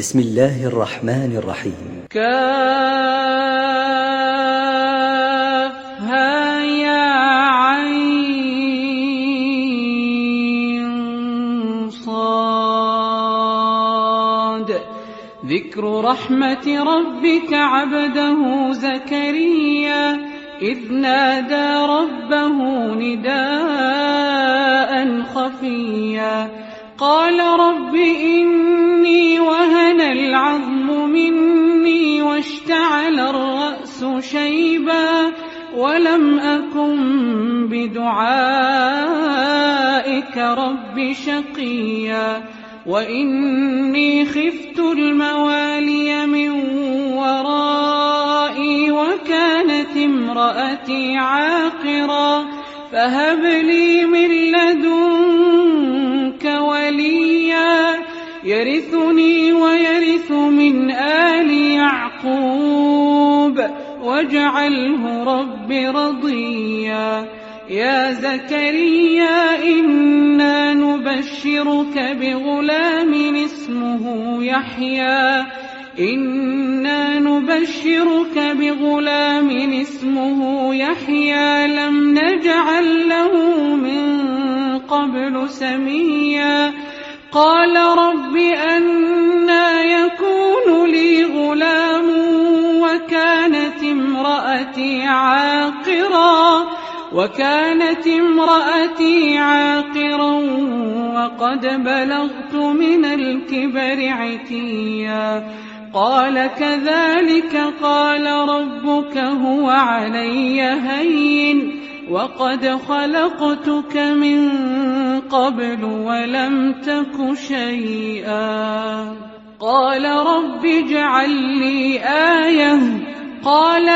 بسم الله الرحمن الرحيم. كافها يا عين صاد. ذكر رحمة ربك عبده زكريا إذ نادى ربه نداء خفيا قال رب إني وهن العظم مني واشتعل الرأس شيبا ولم أكن بدعائك رب شقيا وإني خفت الموالي من ورائي وكانت امرأتي عاقرا فهب لي من لدنك وليا يرثني ويرث من آل يعقوب واجعله رب رضيا. يا زكريا إنا نبشرك بغلام اسمه يحيى لم نجعل له من قبل سميا قال رب أنى يكون لي غلام وكانت امرأتي عاقرا وقد بلغت من الكبر عتيا قال كذلك قال ربك هو علي هين وقد خلقتك من قبل ولم تك شيئا قال رب اجعل لي آية قال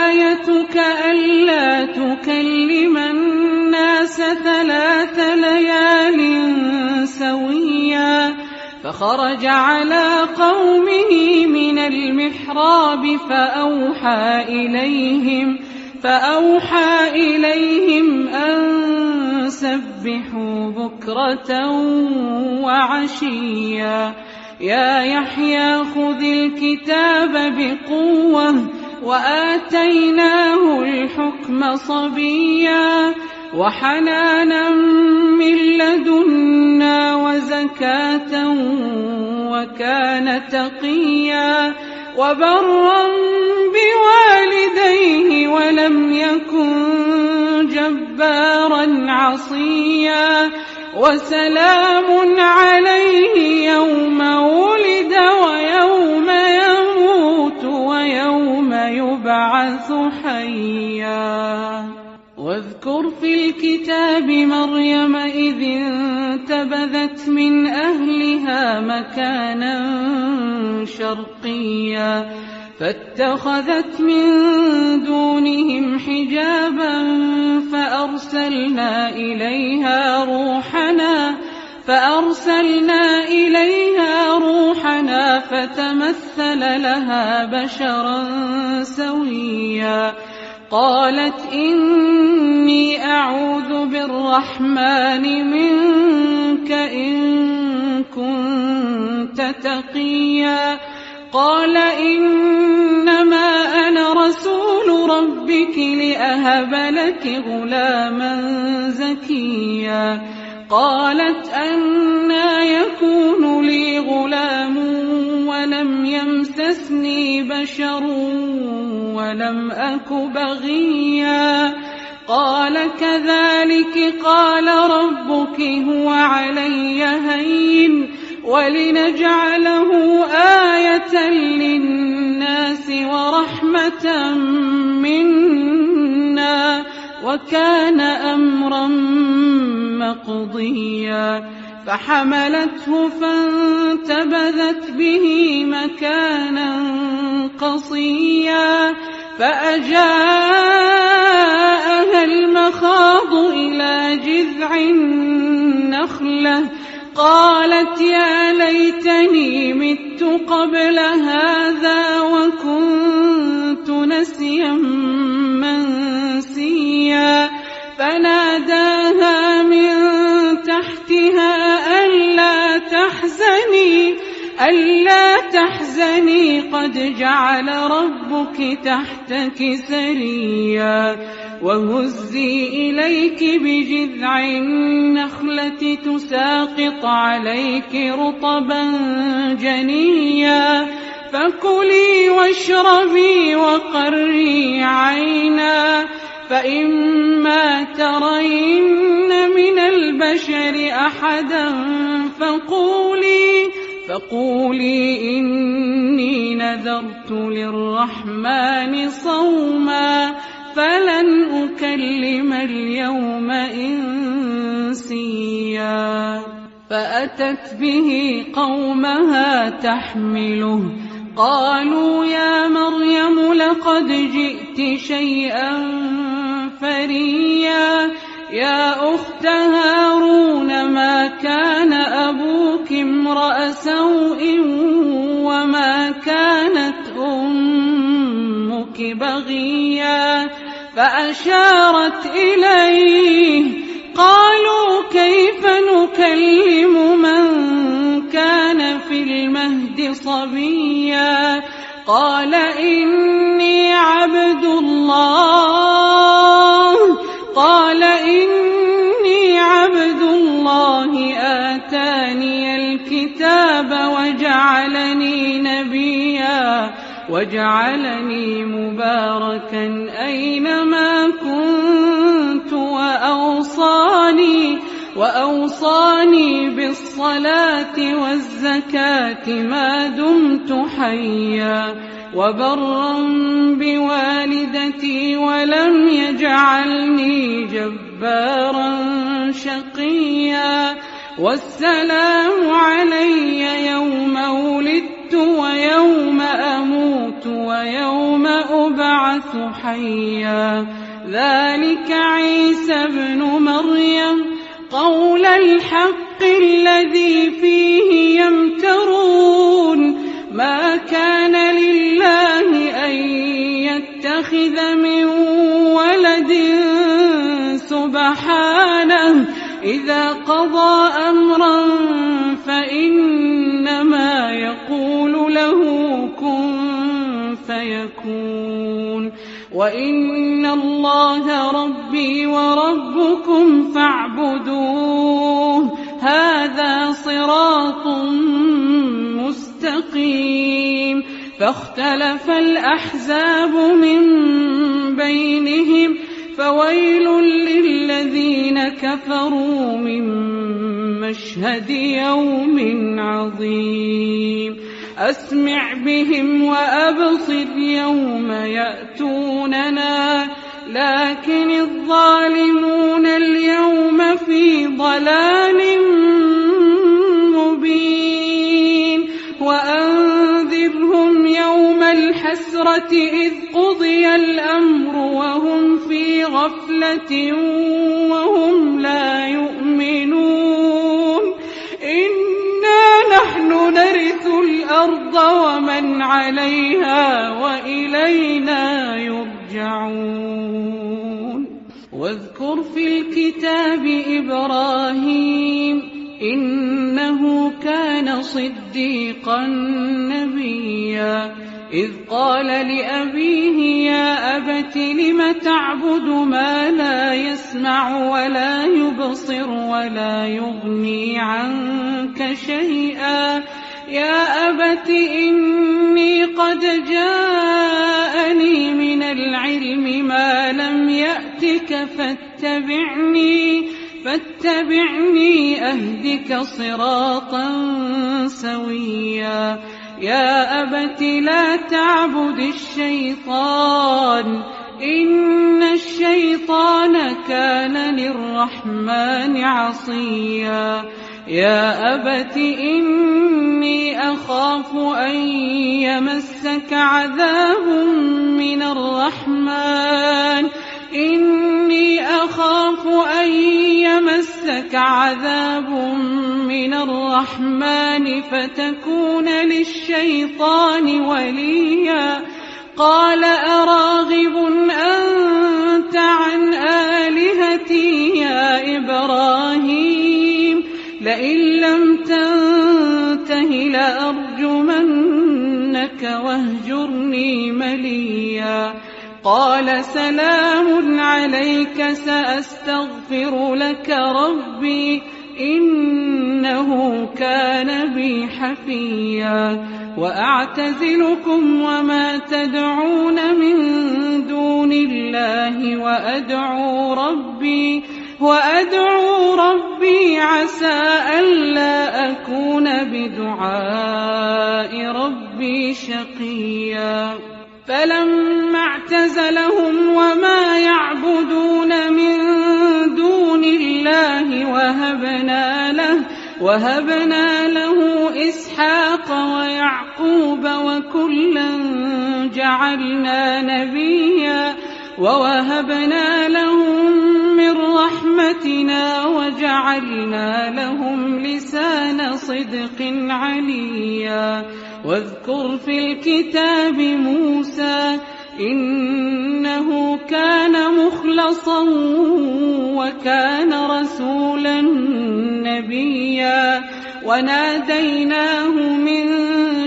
آيتك ألا تكلم الناس 3 ليال سويا فخرج على قومه من المحراب فأوحى إليهم أن سبحوا بكرة وعشيا يا يحيى خذ الكتاب بقوة وآتيناه الحكم صبيا وحنانا من لدنا وزكاة وكان تقيا وبرا بوالديه ولم يكن جبارا عصيا وسلام عليه يوم ولد ويوم يموت ويوم يبعث حيا واذكر في الكتاب مريم إذ انتبذت من أهلها مكانا شرقيا فاتخذت من دونهم حجابا فأرسلنا إليها روحنا فتمثل لها بشرا سويا قالت إني أعوذ بالرحمن منك إن كنت تقيا قال إنما أنا رسول ربك لأهب لك غلاما زكيا قالت أنى يكون لي غلام ولم يمسسني بشر ولم أك بغيا قال كذلك قال ربك هو علي هين ولنجعله آية للناس ورحمة منا وكان أمرا مقضيا فحملته فانتبذت به مكانا قصيا فأجاءها المخاض إلى جذع النخلة قالت يا ليتني مت قبل هذا وكنت نسيا منسيا فناداها من تحتها ألا تحزني ألا تحزني قد جعل ربك تحتك سريا وهزي إليك بجذع النخلة تساقط عليك رطبا جنيا فكلي واشربي وقري عينا فإما ترين من البشر أحدا فقولي إني نذرت للرحمن صوما فلن أكلم اليوم إنسيا فأتت به قومها تحمله قالوا يا مريم لقد جئت شيئا فريا يا أخت هارون ما كان أبوك امرأ سوء وما كانت أمك بغيا فأشارت إليه قالوا كيف نكلم من كان في المهد صبيا قال إني عبد الله آتاني الكتاب وجعلني نبيا وجعلني مباركا أينما كنت وأوصاني بالصلاة والزكاة ما دمت حيا وبرا بوالدتي ولم يجعلني جبارا شقيا والسلام علي يوم ولدت ويوم أموت ويوم أبعث حيا ذلك عيسى ابن مريم قول الحق الذي فيه يمترون ما كان لله أن يتخذ من ولد سبحانه إذا قضى أمرا فإنما يقول له كن فيكون وإن الله ربي وربكم فاعبدوه هذا صراط مستقيم فاختلف الأحزاب من بينهم فويل للذين كفروا من مشهد يوم عظيم أسمع بهم وأبصر يوم يأتوننا لكن الظالمون اليوم في ضلال مبين وأنذرهم يوم الحسرة إذ قضي الأمر وهم في غفلة وهم لا يؤمنون إنا نحن نرث الأرض ومن عليها وإلينا يرجعون واذكر في الكتاب إبراهيم إنه كان صديقا نبيا إذ قال لأبيه يا أبت لم تعبد ما لا يسمع ولا يبصر ولا يغني عنك شيئا يا أبت إني قد جاءني من العلم ما لم يأتك فاتبعني أهدك صراطا سويا يا أبت لا تعبد الشيطان إن الشيطان كان للرحمن عصيا يا أبت إني أخاف أن يمسك عذاب من الرحمن فتكون للشيطان وليا قال أراغب أنت عن آلهتي يا إبراهيم لئن لم تنته لأرجمنك لك واهجرني مليا. قال سلام عليك سأستغفر لك ربي إنه كان بي حفيا. وأعتزلكم وما تدعون من دون الله وأدعو ربي عسى ألا أكون بدعاء ربي شقيا. فلما اعتزلهم وما يعبدون من دون الله وهبنا له إسحاق ويعقوب وكلا جعلنا نبيا. ووهبنا لهم من رحمتنا وجعلنا لهم لسان صدق عليا. واذكر في الكتاب موسى إنه كان مخلصا وكان رسولا نبيا. وناديناه من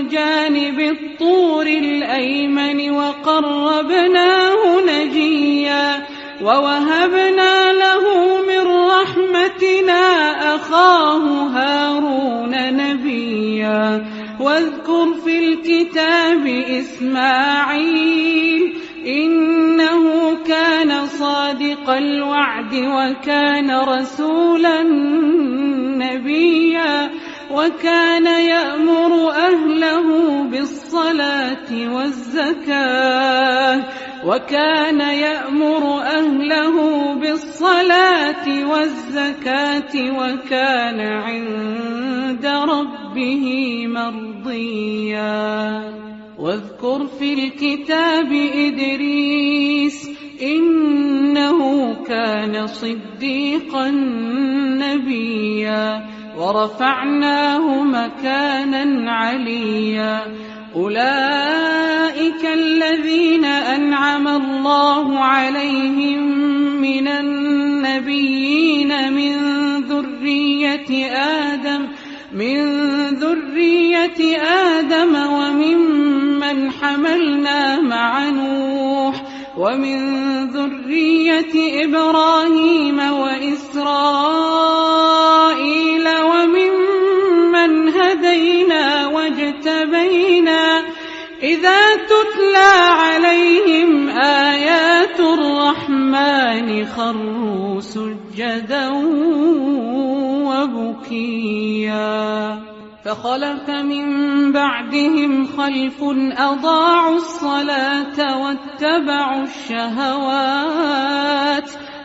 جانب الطور الأيمن وقربناه نجيا. ووهبنا له من رحمتنا أخاه هارون نبيا. واذكر في الكتاب إسماعيل إنه كان صادق الوعد وكان رسولا نبيا. وكان يأمر أهله بالصلاة والزكاة وكان عند ربه مرضيا. واذكر في الكتاب إدريس إنه كان صديقا نبيا. ورفعناه مكانا عليا. أولئك الذين أنعم الله عليهم من النبيين من ذرية آدم وممن حملنا مع نوح ومن ذرية إبراهيم وإسرائيل وممن هدينا واجتبينا. إذا تتلى عليهم آيات الرحمن خروا سجدا وبكيا. فخلف من بعدهم خلف أضاعوا الصلاة واتبعوا الشهوات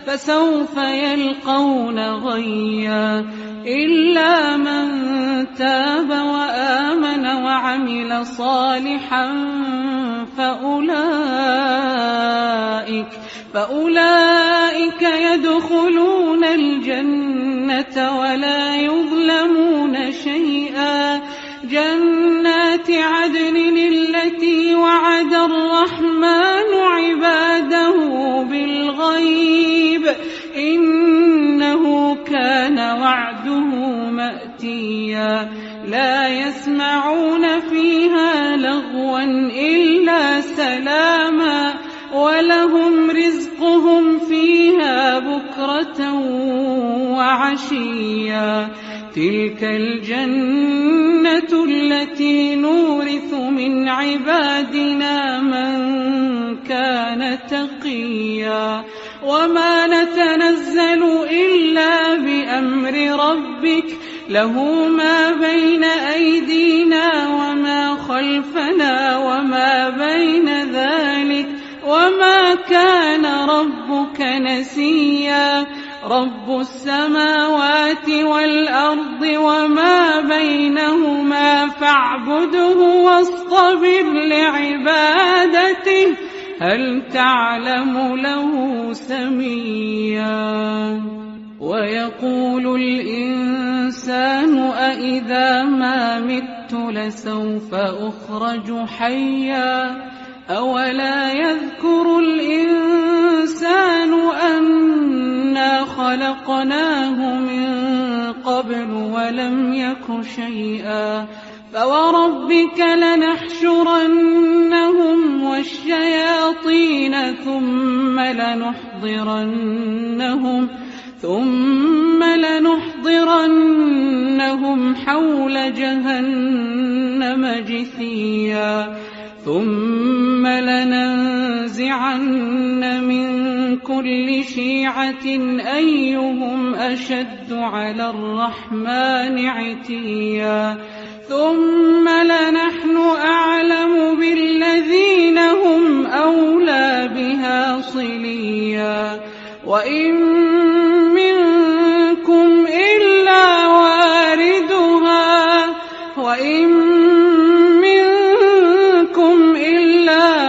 فسوف يلقون غيا. إلا من تاب وآمن وعمل صالحا فأولئك يدخلون الجنة ولا يظلمون شيئا. جنات عدن التي وعد الرحمن عباده بالغيب إنه كان وعده مأتيا. لا يسمعون فيها لغوا إلا سلاما ولهم رزقهم فيها بكرة وعشيا. تلك الجنة التي نورث من عبادنا من كان تقيا. وما نتنزل إلا بأمر ربك له ما بين أيدينا وما خلفنا وما بين ذلك وما كان ربك نسيا. رب السماوات والأرض وما بينهما فاعبده واصطبر لعبادته هل تعلم له سميا. ويقول الإنسان أإذا ما مت لسوف أخرج حيا. أولا يذكر الإنسان أنا خلقناه من قبل ولم يك شيئا. فوربك لنحشرنهم والشياطين ثم لنحضرنهم حول جهنم جثيا ثم لننزعن من كل شيعة أيهم أشد على الرحمن عتيا ثم لنحن أعلم بالذين هم أولى بها صليا وإن منكم إلا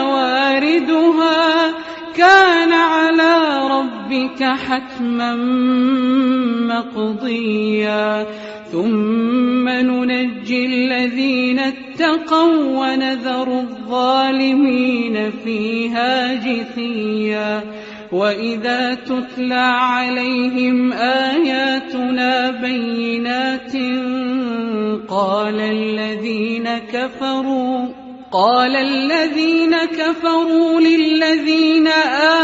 واردها كان على ربك حتما مقضيا ثم ننجي الذين اتقوا ونذر الظالمين فيها جثيا وإذا تتلى عليهم آياتنا بينات قال الذين كفروا للذين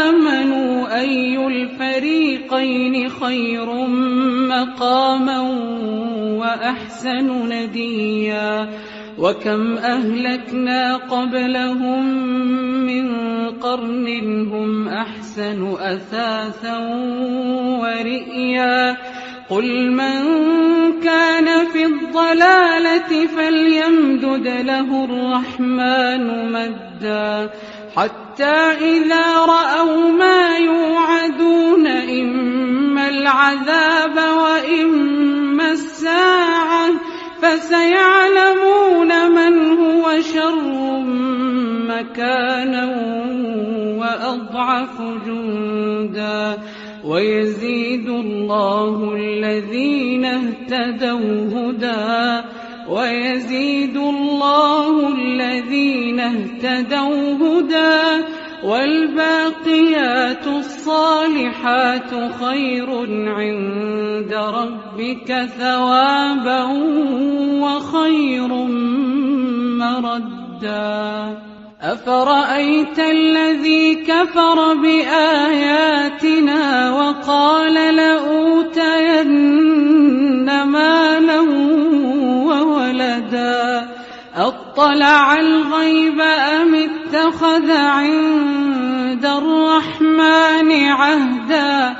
آمنوا أي الفريقين خير مقاما وأحسن نديا وكم أهلكنا قبلهم من قرن هم أحسن أثاثا ورئيا قل من كان في الضلالة فليمدد له الرحمن مدا حتى إذا رأوا ما يوعدون إما العذاب وإما الساعة فسيعلمون من هو شر مكانا وأضعف جندا ويزيد الله الذين اهتدوا هدى والباقيات الصالحات خير عند ربك ثوابا وخير مردا أفرأيت الذي كفر بآياتنا وقال لأوتين مالا وولدا أطلع الغيب أم اتخذ عند الرحمن عهدا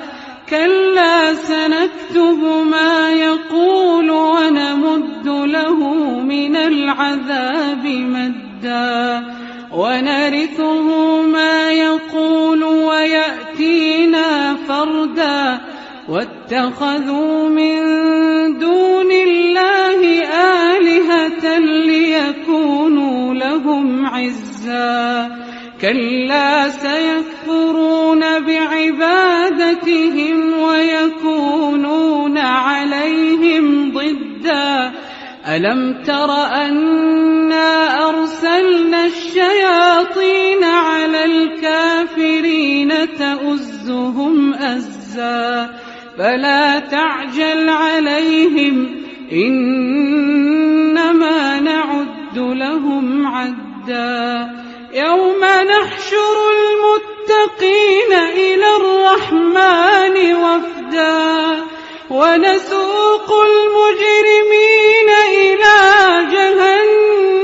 كلا سنكتب ما يقول ونمد له من العذاب مدا ونرثه ما يقول ويأتينا فردا واتخذوا من دون الله آلهة ليكونوا لهم عزا كلا سيكفرون بعبادتهم ويكونون عليهم ضدا ألم تر أنا أرسلنا الشياطين على الكافرين تؤزهم أزا فلا تعجل عليهم إنما نعد لهم عدا يوم نحشر المتقين إلى الرحمن وفدا ونسوق المجرمين إلى جهنم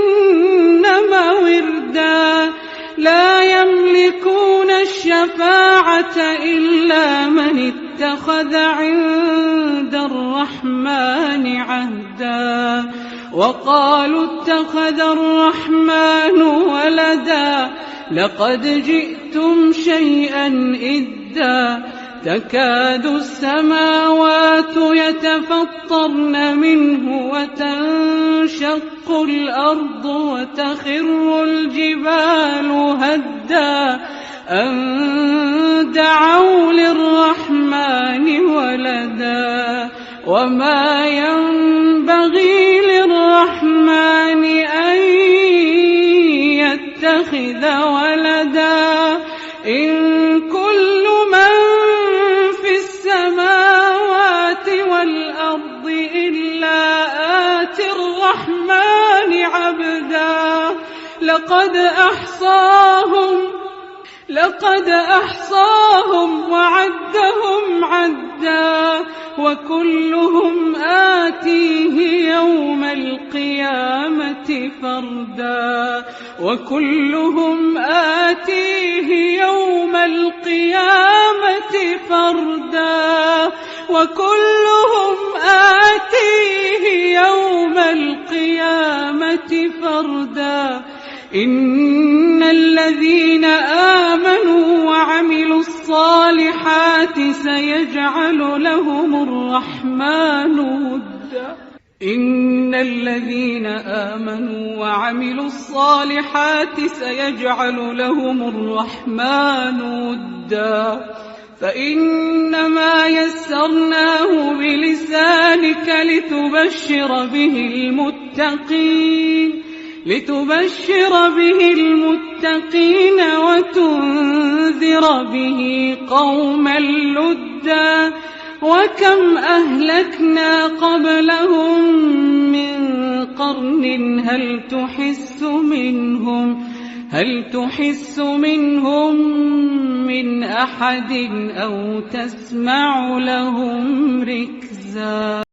وردا لا يملكون الشفاعة إلا من اتخذ عند الرحمن عهدا وقالوا اتخذ الرحمن ولدا لقد جئتم شيئا إدا تكاد السماوات يتفطرن منه وتنشق الأرض وتخر الجبال هدا أن دعوا للرحمن ولدا وما ينبغي للرحمن أن يتخذ ولدا إن كل من في السماوات والأرض إلا آتي الرحمن لقد أحصاهم وعدهم عدا وكلهم آتيه يوم القيامة فردا إن الذين آمنوا وعملوا الصالحات سيجعل لهم الرحمن ودا فإنما يسرناه بلسانك لتبشر به المتقين وتنذر به قوما لدا وكم أهلكنا قبلهم من قرن هل تحس منهم من أحد أو تسمع لهم ركزا